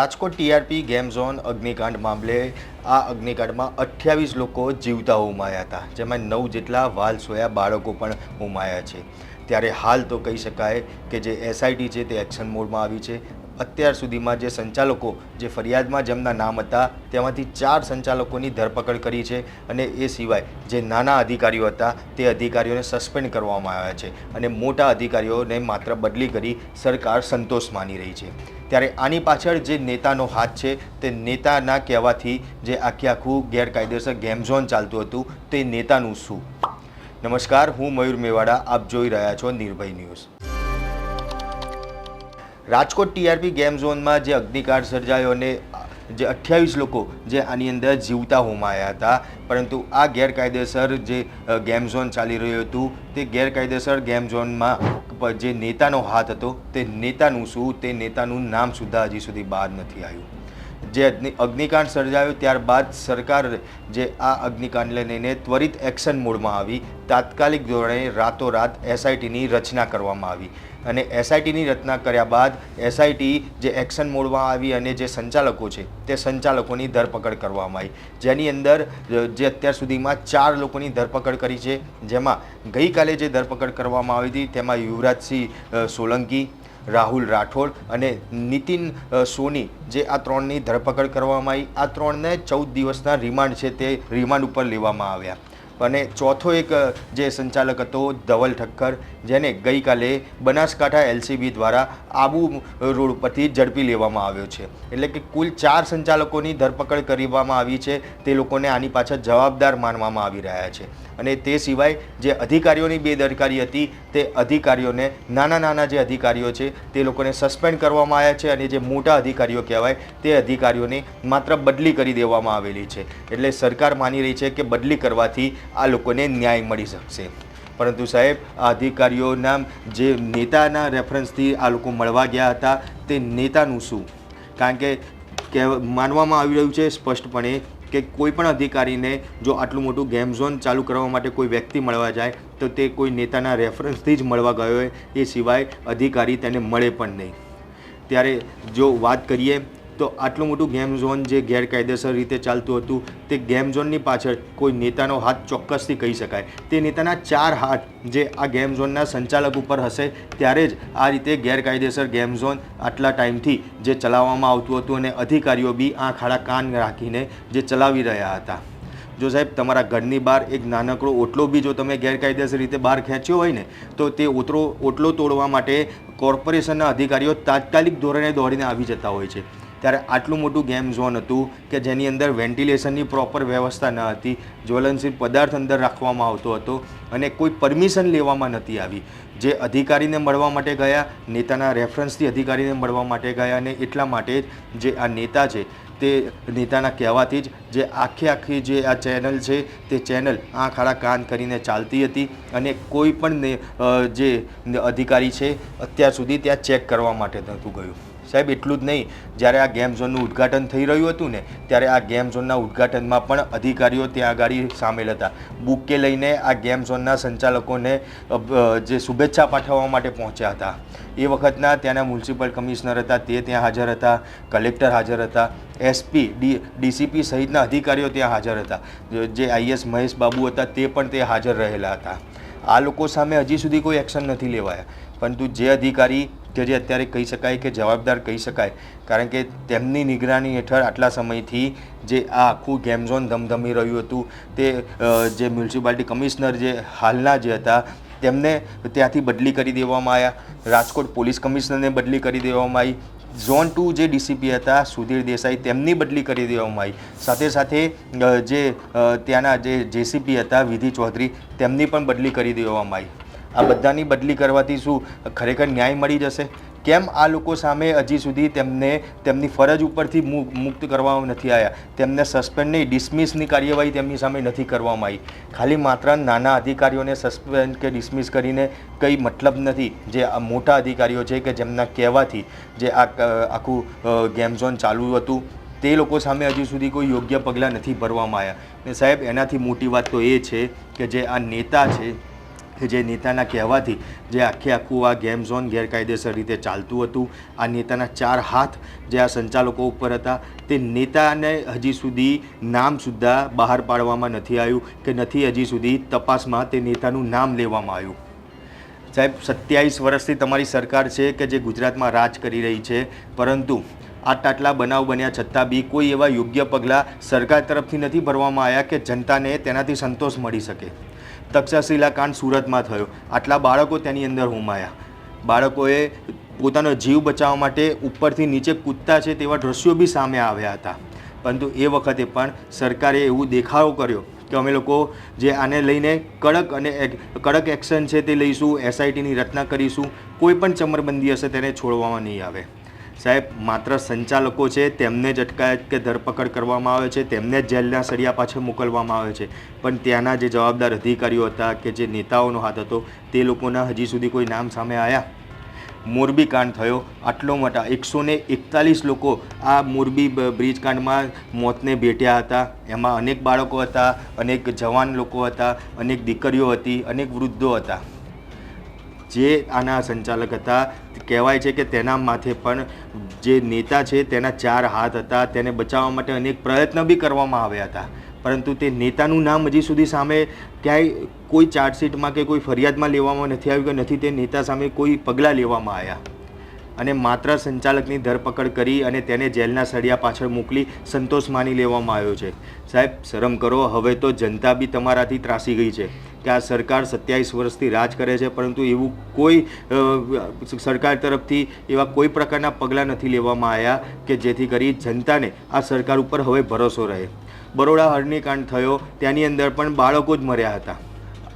Rajkot TRP game zone અગ્નિકાંડ મામલે આ અગ્નિકાંડમાં 28 લોકો જીવતા હોમાયા હતા, જેમાં 9 જેટલા વાલસોયા બાળકો પણ હોમાયા છે। ત્યારે હાલ તો કહી શકાય કે જે એસઆઈટી છે તે એક્શન મોડમાં આવી છે। અત્યાર સુધીમાં જે સંચાલકો જે ફરિયાદમાં જેમના નામ હતા તેમાંથી 4 સંચાલકોની ધરપકડ કરી છે અને એ સિવાય જે નાના અધિકારીઓ હતા તે અધિકારીઓને સસ્પેન્ડ કરવામાં આવ્યા છે અને મોટા અધિકારીઓને માત્ર બદલી કરી સરકાર સંતોષ માની રહી છે। ત્યારે આની પાછળ જે નેતાનો હાથ છે તે નેતાના કહેવાથી જે આખું ગેરકાયદેસર ગેમ ઝોન ચાલતું હતું તે નેતાનું શું? નમસ્કાર, હું મયુર મેવાડા, આપ જોઈ રહ્યા છો નિર્ભય ન્યૂઝ। રાજકોટ ટીઆરપી ગેમ ઝોનમાં જે અગ્નિકાંડ સર્જાયો અને જે 28 લોકો જે આની અંદર જીવતા હોમાયા હતા, પરંતુ આ ગેરકાયદેસર જે ગેમ ઝોન ચાલી રહ્યું હતું તે ગેરકાયદેસર ગેમ ઝોનમાં જે નેતાનો હાથ હતો તે નેતાનું શું, તે નેતાનું નામ સુદ્ધા હજી સુધી બહાર નથી આવ્યું। જે અગ્નિકાંડ સર્જાયો ત્યારબાદ સરકાર જે આ અગ્નિકાંડને લઈને ત્વરિત એક્શન મોડમાં આવી, તાત્કાલિક ધોરણે રાતોરાત એસઆઈટીની રચના કરવામાં આવી અને એસઆઈટીની રચના કર્યા બાદ એસઆઈટી જે એક્શન મોડમાં આવી અને જે સંચાલકો છે તે સંચાલકોની ધરપકડ કરવામાં આવી, જેની અંદર જે અત્યાર સુધીમાં 4 લોકોની ધરપકડ કરી છે। જેમાં ગઈકાલે જે ધરપકડ કરવામાં આવી હતી તેમાં યુવરાજસિંહ સોલંકી, રાહુલ રાઠોડ અને નીતિન સોની જે આ 3ની ધરપકડ કરવામાં આવી। આ 3ને 14 દિવસના રિમાન્ડ છે તે રિમાન્ડ ઉપર લેવામાં આવ્યા અને ચોથો એક જે સંચાલક હતો ધવલ ઠક્કર, જેને ગઈકાલે બનાસકાંઠા એલસીબી દ્વારા આબુ રોડ પરથી ઝડપી લેવામાં આવ્યો છે। એટલે કે કુલ 4 સંચાલકોની ધરપકડ કરવામાં આવી છે, તે લોકોને આની પાછળ જવાબદાર માનવામાં આવી રહ્યા છે અને તે સિવાય જે અધિકારીઓની બેદરકારી હતી તે અધિકારીઓને નાના જે અધિકારીઓ છે તે લોકોને સસ્પેન્ડ કરવામાં આવ્યા છે અને જે મોટા અધિકારીઓ કહેવાય તે અધિકારીઓને માત્ર બદલી કરી દેવામાં આવેલી છે। એટલે સરકાર માની રહી છે કે બદલી કરવાથી આ લોકોને ન્યાય મળી શકશે, પરંતુ સાહેબ આ અધિકારીઓના જે નેતાના રેફરન્સથી આ લોકો મળવા ગયા હતા તે નેતાનું શું? કારણ કે માનવામાં આવી રહ્યું છે સ્પષ્ટપણે કે કોઈ પણ અધિકારીને જો આટલું મોટું ગેમ ઝોન ચાલુ કરવા માટે કોઈ વ્યક્તિ મળવા જાય તો તે કોઈ નેતાના રેફરન્સથી જ મળવા ગયો હોય, એ સિવાય અધિકારી તેને મળે પણ નહીં। ત્યારે જો વાત કરીએ તો આટલું મોટું ગેમ ઝોન જે ગેરકાયદેસર રીતે ચાલતું હતું તે ગેમ ઝોનની પાછળ કોઈ નેતાનો હાથ ચોક્કસથી કહી શકાય। તે નેતાના 4 હાથ જે આ ગેમ ઝોનના સંચાલક ઉપર હશે ત્યારે જ આ રીતે ગેરકાયદેસર ગેમ ઝોન આટલા ટાઈમથી જે ચલાવવામાં આવતું હતું અને અધિકારીઓ બી આંખ આડા કાન રાખીને જે ચલાવી રહ્યા હતા। જો સાહેબ તમારા ઘરની બહાર એક નાનકડો ઓટલો બી જો તમે ગેરકાયદેસર રીતે બહાર ખેંચ્યો હોય ને તો તે ઓટલો તોડવા માટે કોર્પોરેશનના અધિકારીઓ તાત્કાલિક ધોરણે દોડીને આવી જતા હોય છે। ત્યારે આટલું મોટું ગેમ ઝોન હતું કે જેની અંદર વેન્ટિલેશનની પ્રોપર વ્યવસ્થા ન હતી, જ્વલનશીલ પદાર્થ અંદર રાખવામાં આવતો હતો અને કોઈ પરમિશન લેવામાં નથી આવી। જે અધિકારીને મળવા માટે ગયા, નેતાના રેફરન્સથી અધિકારીને મળવા માટે ગયા અને એટલા માટે જ જે આ નેતા છે તે નેતાના કહેવાથી જ જે આખી જે આ ચેનલ છે તે ચેનલ આંખ આડા કાન કરીને ચાલતી હતી અને કોઈ પણ જે અધિકારી છે અત્યાર સુધી ત્યાં ચેક કરવા માટે નહોતું ગયું। સાહેબ એટલું જ નહીં, જ્યારે આ ગેમ ઝોનનું ઉદ્ઘાટન થઈ રહ્યું હતું ને ત્યારે આ ગેમ ઝોનના ઉદ્ઘાટનમાં પણ અધિકારીઓ ત્યાં આગળ સામેલ હતા। બુકે લઈને આ ગેમ ઝોનના સંચાલકોને જે શુભેચ્છા પાઠવવા માટે પહોંચ્યા હતા। એ વખતના ત્યાંના મ્યુનિસિપલ કમિશનર હતા તે ત્યાં હાજર હતા, કલેક્ટર હાજર હતા, એસપી ડીસીપી સહિતના અધિકારીઓ ત્યાં હાજર હતા, જે આઈએસ મહેશ બાબુ હતા તે પણ તે હાજર રહેલા હતા। આ લોકો સામે હજી સુધી કોઈ એક્શન નથી લેવાયા, પરંતુ જે અધિકારી કે જે અત્યારે કહી શકાય કે જવાબદાર કહી શકાય, કારણ કે તેમની નિગરાની હેઠળ આટલા સમયથી જે આ આખું ગેમ ઝોન ધમધમી રહ્યું હતું તે જે મ્યુનિસિપાલિટી કમિશનર જે હાલના જે હતા તેમને ત્યાંથી બદલી કરી દેવામાં આવ્યા। રાજકોટ પોલીસ કમિશનરને બદલી કરી દેવામાં આવી। ઝોન 2 જે ડીસીપી હતા સુધીર દેસાઈ તેમની બદલી કરી દેવામાં આવી। સાથે સાથે જે ત્યાંના જે જેસીપી હતા વિધિ ચૌધરી તેમની પણ બદલી કરી દેવામાં આવી। આ બધાની બદલી કરવાથી શું ખરેખર ન્યાય મળી જશે? કેમ આ લોકો સામે હજી સુધી તેમને તેમની ફરજ ઉપરથી મુક્ત કરવામાં નથી આવ્યા? તેમને સસ્પેન્ડ નહીં, ડિસમિસની કાર્યવાહી તેમની સામે નથી કરવામાં આવી। ખાલી માત્ર નાના અધિકારીઓને સસ્પેન્ડ કે ડિસમિસ કરીને કંઈ મતલબ નથી। જે આ મોટા અધિકારીઓ છે કે જેમના કહેવાથી જે આ આખું ગેમ ઝોન ચાલુ હતું તે લોકો સામે હજી સુધી કોઈ યોગ્ય પગલાં નથી ભરવામાં આવ્યા। ને સાહેબ એનાથી મોટી વાત તો એ છે કે જે આ નેતા છે જે નેતાના કહેવાથી જે આખું આ ગેમ ઝોન ગેરકાયદેસર રીતે ચાલતું હતું, આ નેતાના 4 હાથ જે આ સંચાલકો ઉપર હતા, તે નેતાને હજી સુધી નામ સુદ્ધા બહાર પાડવામાં નથી આવ્યું કે નથી હજી સુધી તપાસમાં તે નેતાનું નામ લેવામાં આવ્યું. સાહેબ, 27 વર્ષથી તમારી સરકાર છે કે જે ગુજરાતમાં રાજ કરી રહી છે, પરંતુ આટલા બનાવ બન્યા છતાં બી કોઈ એવા યોગ્ય પગલાં સરકાર તરફથી નથી ભરવામાં આવ્યા કે જનતાને તેનાથી સંતોષ મળી શકે. તક્ષશિલા કાંડ સુરતમાં થયો, આટલા બાળકો તેની અંદર હોમાયા, બાળકોએ પોતાનો જીવ બચાવવા માટે ઉપરથી નીચે કૂદતા છે તેવા દ્રશ્યો બી સામે આવ્યા હતા. પરંતુ એ વખતે પણ સરકારે એવું દેખાડો કર્યો કે અમે લોકો જે આને લઈને કડક એક્શન છે તે લઈશું, SITની રચના કરીશું, કોઈ પણ ચમરબંધી હશે તેને છોડવામાં નહીં આવે. સાહેબ, માત્ર સંચાલકો છે તેમને જ અટકાયત કે ધરપકડ કરવામાં આવે છે, તેમને જ જેલના સળિયા પાછળ મોકલવામાં આવે છે, પણ ત્યાંના જે જવાબદાર અધિકારીઓ હતા કે જે નેતાઓનો હાથ હતો તે લોકોના હજી સુધી કોઈ નામ સામે આવ્યા. મોરબી કાંડ થયો, આટલો મોટા 141 લોકો આ મોરબી બ્રિજ કાંડમાં મોતને ભેટ્યા હતા. એમાં અનેક બાળકો હતા, અનેક જવાન લોકો હતા, અનેક દીકરીઓ હતી, અનેક વૃદ્ધો હતા. જે આના સંચાલક હતા, કહેવાય છે કે તેના માથે પણ જે નેતા છે તેના 4 હાથ હતા. તેને બચાવવા માટે અનેક પ્રયત્ન બી કરવામાં આવ્યા હતા, પરંતુ તે નેતાનું નામ હજી સુધી સામે ક્યાંય કોઈ ચાર્જશીટમાં કે કોઈ ફરિયાદમાં લેવામાં નથી આવ્યું કે નથી તે નેતા સામે કોઈ પગલાં લેવામાં આવ્યા. અને માત્ર સંચાલકની ધરપકડ કરી અને તેને જેલના સળિયા પાછળ મોકલી સંતોષ માની લેવામાં આવ્યો છે. સાહેબ, શરમ કરો. હવે તો જનતા બી તમારાથી ત્રાસી ગઈ છે કે આ સરકાર 27 વર્ષથી રાજ કરે છે, પરંતુ એવું કોઈ સરકાર તરફથી એવા કોઈ પ્રકારના પગલાં નથી લેવામાં આવ્યા કે જેથી કરી જનતાને આ સરકાર ઉપર હવે ભરોસો રહે. બરોડા હરણીકાંડ થયો, ત્યાંની અંદર પણ બાળકો જ મર્યા હતા.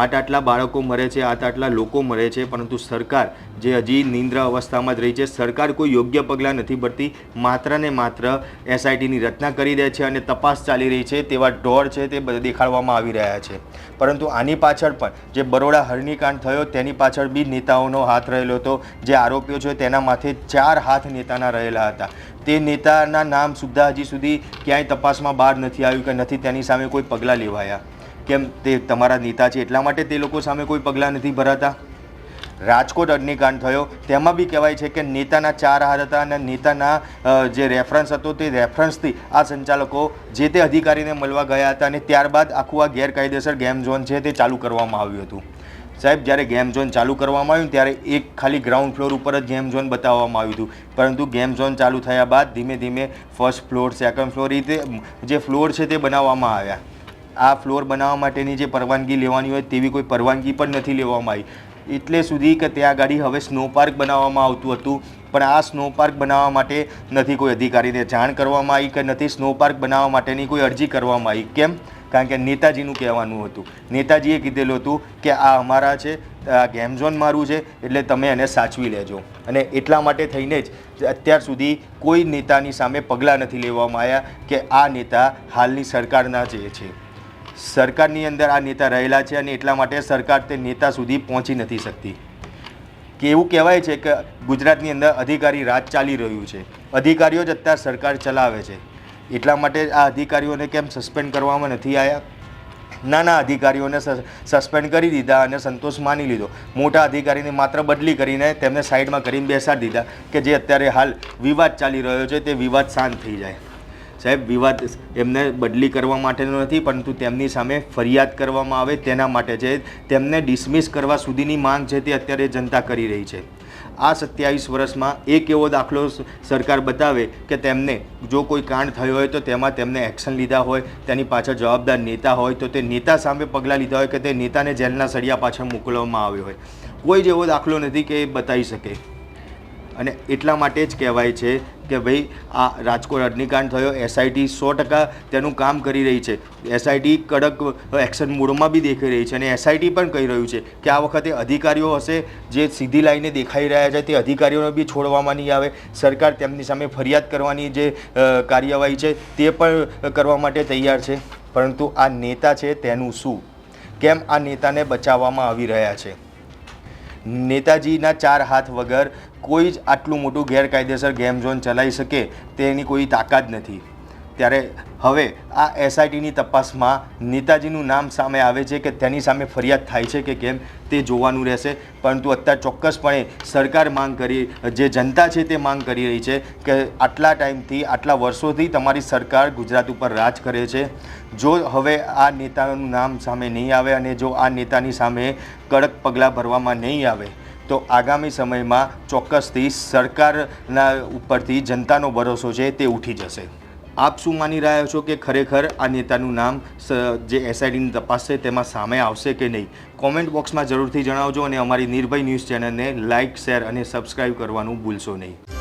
આટલા બાળકો મરે છે, આટલા લોકો મરે છે, પરંતુ સરકાર જે હજી નિંદ્રા અવસ્થામાં જ રહી છે, સરકાર કોઈ યોગ્ય પગલાં નથી ભરતી. માત્ર ને માત્ર SITની રચના કરી દે છે અને તપાસ ચાલી રહી છે તેવા ઢોર છે તે દેખાડવામાં આવી રહ્યા છે. પરંતુ આની પાછળ પણ જે બરોડા હરણીકાંડ થયો તેની પાછળ બી નેતાઓનો હાથ રહેલો હતો. જે આરોપીઓ છે તેના માથે 4 હાથ નેતાના રહેલા હતા. તે નેતાના નામ સુદ્ધા હજી સુધી ક્યાંય તપાસમાં બહાર નથી આવ્યું કે નથી તેની સામે કોઈ પગલાં લેવાયા. કેમ? તે તમારા નેતા છે એટલા માટે તે લોકો સામે કોઈ પગલાં નથી ભરાતા. રાજકોટ અગ્નિકાંડ થયો, તેમાં બી કહેવાય છે કે નેતાના 4 હાથ હતા અને નેતાના જે રેફરન્સ હતો તે રેફરન્સથી આ સંચાલકો જે તે અધિકારીને મળવા ગયા હતા અને ત્યારબાદ આખું આ ગેરકાયદેસર ગેમ ઝોન છે તે ચાલુ કરવામાં આવ્યું હતું. સાહેબ, જ્યારે ગેમ ઝોન ચાલુ કરવામાં આવ્યું ત્યારે એક ખાલી ગ્રાઉન્ડ ફ્લોર ઉપર જ ગેમ ઝોન બતાવવામાં આવ્યું હતું, પરંતુ ગેમ ઝોન ચાલુ થયા બાદ ધીમે ધીમે ફર્સ્ટ ફ્લોર, સેકન્ડ ફ્લોર, રીતે જે ફ્લોર છે તે બનાવવામાં આવ્યા. આ ફ્લોર બનાવવા માટેની જે પરવાનગી લેવાની હોય તેવી કોઈ પરવાનગી પણ નથી લેવામાં આવી. એટલે સુધી કે ત્યાં આગળ હવે સ્નો પાર્ક બનાવવામાં આવતું હતું, પણ આ સ્નો પાર્ક બનાવવા માટે નથી કોઈ અધિકારીને જાણ કરવામાં આવી કે નથી સ્નો પાર્ક બનાવવા માટેની કોઈ અરજી કરવામાં આવી. કેમ? કારણ કે નેતાજીનું કહેવાનું હતું. નેતાજીએ કીધેલું હતું કે આ અમારા છે, આ ગેમ ઝોન મારું છે, એટલે તમે એને સાચવી લેજો. અને એટલા માટે થઈને જ અત્યાર સુધી કોઈ નેતાની સામે પગલાં નથી લેવામાં આવ્યા કે આ નેતા હાલની સરકારના જે છે, સરકારની અંદર આ નેતા રહેલા છે અને એટલા માટે સરકાર તે નેતા સુધી પહોંચી નથી શકતી. કે એવું કહેવાય છે કે ગુજરાતની અંદર અધિકારી રાજ ચાલી રહ્યું છે, અધિકારીઓ જ અત્યારે સરકાર ચલાવે છે. એટલા માટે આ અધિકારીઓને કેમ સસ્પેન્ડ કરવામાં નથી આવ્યા? નાના અધિકારીઓને સસ્પેન્ડ કરી દીધા અને સંતોષ માની લીધો. મોટા અધિકારીને માત્ર બદલી કરીને તેમને સાઈડમાં કરીને બેસાડી દીધા કે જે અત્યારે હાલ વિવાદ ચાલી રહ્યો છે તે વિવાદ શાંત થઈ જાય. સાહેબ, વિવાદ એમને બદલી કરવા માટેનો નથી, પરંતુ તેમની સામે ફરિયાદ કરવામાં આવે તેના માટે છે. તેમને ડિસમિસ કરવા સુધીની માંગ છે તે અત્યારે જનતા કરી રહી છે. આ 27 વર્ષમાં એક એવો દાખલો સરકાર બતાવે કે તેમને જો કોઈ કાંડ થયો હોય તો તેમાં તેમને એક્શન લીધા હોય, તેની પાછળ જવાબદાર નેતા હોય તો તે નેતા સામે પગલાં લીધા હોય કે તે નેતાને જેલના સળિયા પાછળ મોકલવામાં આવ્યો હોય. કોઈ જ એવો દાખલો નથી કે એ બતાવી શકે. અને એટલા માટે જ કહેવાય છે કે ભાઈ આ રાજકોટ અગ્નિકાંડ થયો, SIT 100% તેનું કામ કરી રહી છે. SIT કડક એક્શન મોડમાં બી દેખાઈ રહી છે અને SIT પણ કહી રહ્યું છે કે આ વખતે અધિકારીઓ હશે જે સીધી લાઈને દેખાઈ રહ્યા છે તે અધિકારીઓને બી છોડવામાં નહીં આવે. સરકાર તેમની સામે ફરિયાદ કરવાની જે કાર્યવાહી છે તે પણ કરવા માટે તૈયાર છે. પરંતુ આ નેતા છે તેનું શું? કેમ આ નેતાને બચાવવામાં આવી રહ્યા છે? નેતાજીના 4 હાથ વગર કોઈ જ આટલું મોટું ગેરકાયદેસર ગેમ ઝોન ચલાવી શકે તેની કોઈ તાકાત નથી. ત્યારે હવે આ એસઆઈટીની તપાસમાં નેતાજીનું નામ સામે આવે છે કે તેની સામે ફરિયાદ થાય છે કે કેમ તે જોવાનું રહેશે. પરંતુ અત્યારે ચોક્કસપણે સરકાર માંગ કરી, જે જનતા છે તે માંગ કરી રહી છે કે આટલા ટાઈમથી, આટલા વર્ષોથી તમારી સરકાર ગુજરાત ઉપર રાજ કરે છે. જો હવે આ નેતાનું નામ સામે નહીં આવે અને જો આ નેતાની સામે કડક પગલાં ભરવામાં નહીં આવે તો આગામી સમયમાં ચોક્કસથી સરકારના ઉપરથી જનતાનો ભરોસો છે તે ઉઠી જશે. આપ શું માની રહ્યા છો કે ખરેખર આ નેતાનું નામ જે એસઆઈટીની તપાસ છે તેમાં સામે આવશે કે નહીં? કોમેન્ટ બોક્સમાં જરૂરથી જણાવજો અને અમારી નિર્ભય ન્યૂઝ ચેનલને લાઇક, શેર અને સબસ્ક્રાઈબ કરવાનું ભૂલશો નહીં.